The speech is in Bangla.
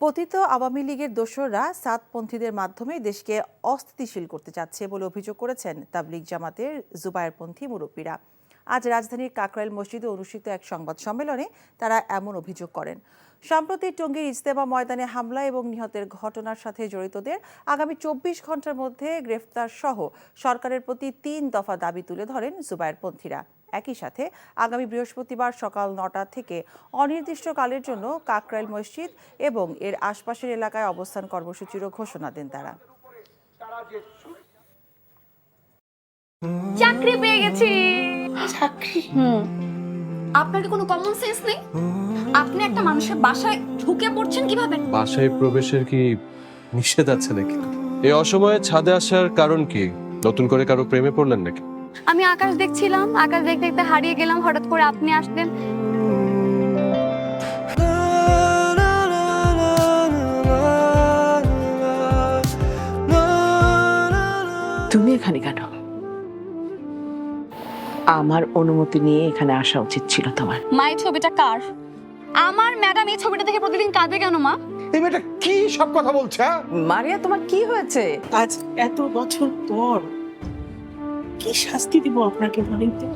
পতিত আওয়ামী লীগের দোসররা সাতপন্থীদের মাধ্যমে দেশকে অস্থিতিশীল করতে চাচ্ছে বলে অভিযোগ করেছেন তাবলিগ জামাতের জুবায়েরপন্থী মুরব্বীরা। আজ রাজধানীর কাকরাইল মসজিদে অনুষ্ঠিত এক সংবাদ সম্মেলনে তারা এমন অভিযোগ করেন। সম্প্রতি টঙ্গীর ইজতেমা ময়দানে হামলা এবং নিহতের ঘটনার সাথে জড়িতদের আগামী ২৪ ঘন্টার মধ্যে গ্রেফতার সহ সরকারের প্রতি ৩ দফা দাবি তুলে ধরেন জুবায়েরপন্থীরা। একই সাথে আগামী বৃহস্পতিবার সকাল ৯টা থেকে অনির্দিষ্টকালের জন্য কাকরাইল মসজিদ এবং এর আশপাশের এলাকায় অবস্থান কর্মসূচিরও ঘোষণা দেন তারা। চাকরি পেয়ে গেছি। চাকরি? আপনার কি কোনো কমন সেন্স নেই? আপনি একটা মানুষের বাসায় ঢুকে পড়ছেন কিভাবে? বাসায় প্রবেশের কি নিষেধ আছে নাকি? এই অসময়ে ছাদে আসার কারণ কি? নতুন করে কারো প্রেমে পড়লেন নাকি? আমি আকাশ দেখছিলাম, আকাশ দেখতে দেখতে হারিয়ে গেলাম, হঠাৎ করে আপনি আসলেন। তুমি এখানে কেন? আমার অনুমতি নিয়ে এখানে আসা উচিত ছিল তোমার। মা, এই ছবিটা কার? আমার ম্যাডাম এই ছবিটা দেখে প্রতিদিন কাঁদবে কেন মা? এই মেয়েটা কি সব কথা বলছে? মারিয়া, তোমার কি হয়েছে? আজ এত বছর পর কি শাস্তি দিব আপনাকে বলেন তো?